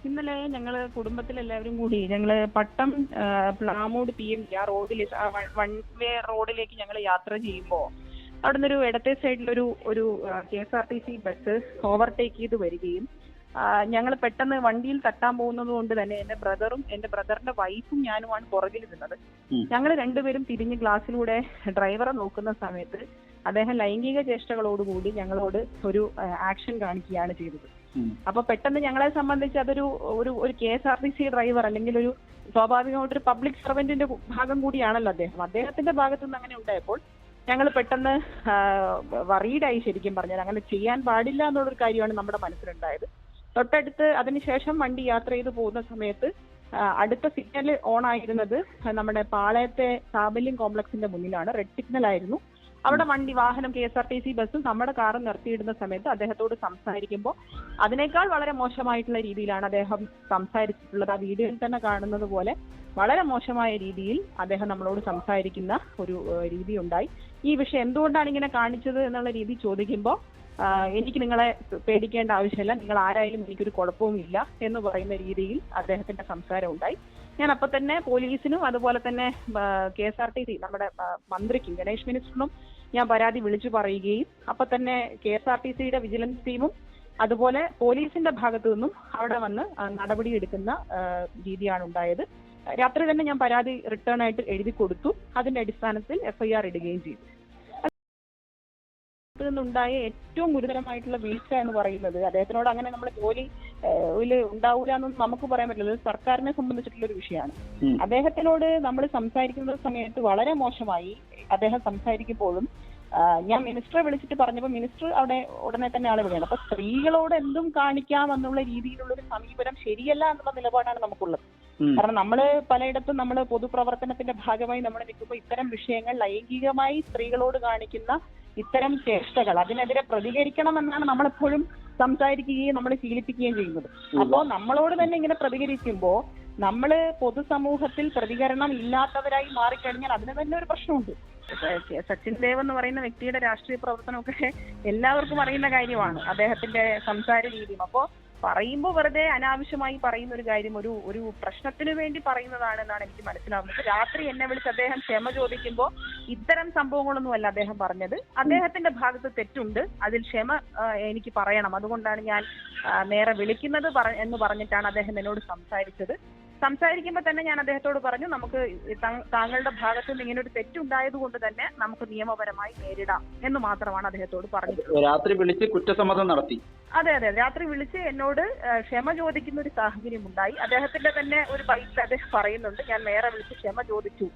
ഇന്നലെ ഞങ്ങൾ കുടുംബത്തിലെല്ലാവരും കൂടി പട്ടം പ്ലാമൂട് PM ആ റോഡിൽ വൺ വേ റോഡിലേക്ക് ഞങ്ങൾ യാത്ര ചെയ്യുമ്പോൾ അവിടെ നിന്നൊരു ഇടത്തെ സൈഡിലൊരു ഒരു KSRTC ബസ് ഓവർടേക്ക് ചെയ്ത് വരികയും ഞങ്ങൾ പെട്ടെന്ന് വണ്ടിയിൽ തട്ടാൻ പോകുന്നത് കൊണ്ട് തന്നെ എന്റെ ബ്രദറും എന്റെ ബ്രദറിന്റെ വൈഫും ഞാനുമാണ് പുറകിൽ നിന്നത്. ഞങ്ങൾ രണ്ടുപേരും തിരിഞ്ഞ് ഗ്ലാസ്സിലൂടെ ഡ്രൈവറെ നോക്കുന്ന സമയത്ത് അദ്ദേഹം ലൈംഗിക ചേഷ്ടകളോടുകൂടി ഞങ്ങളോട് ഒരു ആക്ഷൻ കാണിക്കുകയാണ് ചെയ്തത്. അപ്പൊ പെട്ടെന്ന് ഞങ്ങളെ സംബന്ധിച്ച് അതൊരു ഒരു KSRTC ഡ്രൈവർ അല്ലെങ്കിൽ ഒരു സ്വാഭാവികമായിട്ടൊരു പബ്ലിക് സർവന്റിന്റെ ഭാഗം കൂടിയാണല്ലോ അദ്ദേഹത്തിന്റെ ഭാഗത്തു നിന്ന് അങ്ങനെ ഉണ്ടായപ്പോൾ ഞങ്ങൾ പെട്ടെന്ന് വറീഡായി. ശരിക്കും പറഞ്ഞാൽ അങ്ങനെ ചെയ്യാൻ പാടില്ല എന്നുള്ളൊരു കാര്യമാണ് നമ്മുടെ മനസ്സിലുണ്ടായത്. തൊട്ടടുത്ത് അതിനുശേഷം വണ്ടി യാത്ര ചെയ്ത് പോകുന്ന സമയത്ത് അടുത്ത സിഗ്നൽ ഓൺ ആയിരുന്നത് നമ്മുടെ പാളയത്തെ സാബല്യം കോംപ്ലക്സിന്റെ മുന്നിലാണ്. റെഡ് സിഗ്നൽ ആയിരുന്നു. അവിടെ വാഹനം KSRTC ബസ്സും നമ്മുടെ കാറും നിർത്തിയിടുന്ന സമയത്ത് അദ്ദേഹത്തോട് സംസാരിക്കുമ്പോൾ അതിനേക്കാൾ വളരെ മോശമായിട്ടുള്ള രീതിയിലാണ് അദ്ദേഹം സംസാരിച്ചിട്ടുള്ളത്. ആ വീഡിയോയിൽ തന്നെ കാണുന്നത് പോലെ വളരെ മോശമായ രീതിയിൽ അദ്ദേഹം നമ്മളോട് സംസാരിക്കുന്ന ഒരു രീതി ഉണ്ടായി. ഈ വിഷയം എന്തുകൊണ്ടാണ് ഇങ്ങനെ കാണിച്ചത് എന്നുള്ള രീതി ചോദിക്കുമ്പോൾ എനിക്ക് നിങ്ങളെ പേടിക്കേണ്ട ആവശ്യമില്ല, നിങ്ങൾ ആരായാലും എനിക്കൊരു കുഴപ്പവും ഇല്ല എന്ന് പറയുന്ന രീതിയിൽ അദ്ദേഹത്തിന്റെ സംസാരം ഉണ്ടായി. ഞാൻ അപ്പൊ തന്നെ പോലീസിനും അതുപോലെ തന്നെ KSRTC നമ്മുടെ മന്ത്രിക്കും ഗണേഷ് മിനിസ്റ്ററിനും ഞാൻ പരാതി വിളിച്ചു പറയുകയും അപ്പൊ തന്നെ KSRTCയുടെ വിജിലൻസ് ടീമും അതുപോലെ പോലീസിന്റെ ഭാഗത്തു നിന്നും അവിടെ വന്ന് നടപടിയെടുക്കുന്ന രീതിയാണ് ഉണ്ടായത്. രാത്രി തന്നെ ഞാൻ പരാതി റിട്ടേൺ ആയിട്ട് എഴുതി കൊടുത്തു. അതിന്റെ അടിസ്ഥാനത്തിൽ FIR ഇടുകയും ചെയ്തു. നിന്നുണ്ടായ ഏറ്റവും ഗുരുതരമായിട്ടുള്ള വീഴ്ച എന്ന് പറയുന്നത് അദ്ദേഹത്തിനോട് അങ്ങനെ നമ്മൾ ജോലിയിൽ ഉണ്ടാവൂല എന്നൊന്നും നമുക്ക് പറയാൻ പറ്റില്ല. സർക്കാരിനെ സംബന്ധിച്ചിട്ടുള്ള ഒരു വിഷയമാണ്. അദ്ദേഹത്തിനോട് നമ്മൾ സംസാരിക്കുന്ന സമയത്ത് വളരെ മോശമായി അദ്ദേഹം സംസാരിക്കുമ്പോഴും ഞാൻ മിനിസ്റ്ററെ വിളിച്ചിട്ട് പറഞ്ഞപ്പോൾ മിനിസ്റ്റർ അവിടെ ഉടനെ തന്നെ ആളെ വിളിയാണ്. അപ്പൊ സ്ത്രീകളോട് എന്തും കാണിക്കാം എന്നുള്ള രീതിയിലുള്ള ഒരു സമീപനം ശരിയല്ല എന്നുള്ള നിലപാടാണ് നമുക്കുള്ളത്. കാരണം നമ്മള് പലയിടത്തും നമ്മൾ പൊതുപ്രവർത്തനത്തിന്റെ ഭാഗമായി നമ്മൾ നിൽക്കുമ്പോൾ ഇത്തരം വിഷയങ്ങൾ ലൈംഗികമായി സ്ത്രീകളോട് കാണിക്കുന്ന ഇത്തരം ചേഷ്ടകൾ അതിനെതിരെ പ്രതികരിക്കണമെന്നാണ് നമ്മളെപ്പോഴും സംസാരിക്കുകയും നമ്മൾ ശീലിപ്പിക്കുകയും ചെയ്യുന്നത്. അപ്പോ നമ്മളോട് തന്നെ ഇങ്ങനെ പ്രതികരിക്കുമ്പോൾ നമ്മള് പൊതുസമൂഹത്തിൽ പ്രതികരണം ഇല്ലാത്തവരായി മാറിക്കഴിഞ്ഞാൽ അതിന് തന്നെ ഒരു പ്രശ്നമുണ്ട്. സച്ചിൻ ദേവ് എന്ന് പറയുന്ന വ്യക്തിയുടെ രാഷ്ട്രീയ പ്രവർത്തനമൊക്കെ എല്ലാവർക്കും അറിയുന്ന കാര്യമാണ്, അദ്ദേഹത്തിന്റെ സംസാര രീതിയും. അപ്പോ പറയുമ്പോൾ വെറുതെ അനാവശ്യമായി പറയുന്ന ഒരു കാര്യം ഒരു പ്രശ്നത്തിന് വേണ്ടി പറയുന്നതാണെന്നാണ് എനിക്ക് മനസ്സിലാവുന്നത്. രാത്രി എന്നെ വിളിച്ച് അദ്ദേഹം ക്ഷമ ചോദിക്കുമ്പോൾ ഇത്തരം സംഭവങ്ങളൊന്നുമല്ല അദ്ദേഹം പറഞ്ഞത്. അദ്ദേഹത്തിന്റെ ഭാഗത്ത് തെറ്റുണ്ട്, അതിൽ ക്ഷമ എനിക്ക് പറയണം, അതുകൊണ്ടാണ് ഞാൻ നേരെ വിളിക്കുന്നത് എന്ന് പറഞ്ഞിട്ടാണ് അദ്ദേഹം എന്നോട് സംസാരിക്കുമ്പോൾ തന്നെ ഞാൻ അദ്ദേഹത്തോട് പറഞ്ഞു, നമുക്ക് താങ്കളുടെ ഭാഗത്ത് നിന്ന് ഇങ്ങനെ ഒരു തെറ്റുണ്ടായത് കൊണ്ട് തന്നെ നമുക്ക് നിയമപരമായി നേരിടാം എന്ന് മാത്രമാണ് അദ്ദേഹത്തോട് പറഞ്ഞത്. രാത്രി വിളിച്ച് കുറ്റസമ്മതം നടത്തി. അതെ, രാത്രി വിളിച്ച് എന്നോട് ക്ഷമ ചോദിക്കുന്ന ഒരു സാഹചര്യം ഉണ്ടായി. അദ്ദേഹത്തിന്റെ തന്നെ ഒരു ബൈറ്റ് അദ്ദേഹം പറയുന്നുണ്ട്, ഞാൻ നേരെ വിളിച്ച് ക്ഷമ ചോദിച്ചു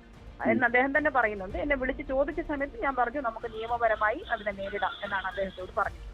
എന്ന് അദ്ദേഹം തന്നെ പറയുന്നുണ്ട്. എന്നെ വിളിച്ച് ചോദിച്ച സമയത്ത് ഞാൻ പറഞ്ഞു നമുക്ക് നിയമപരമായി അതിനെ നേരിടാം എന്നാണ് അദ്ദേഹത്തോട് പറഞ്ഞത്.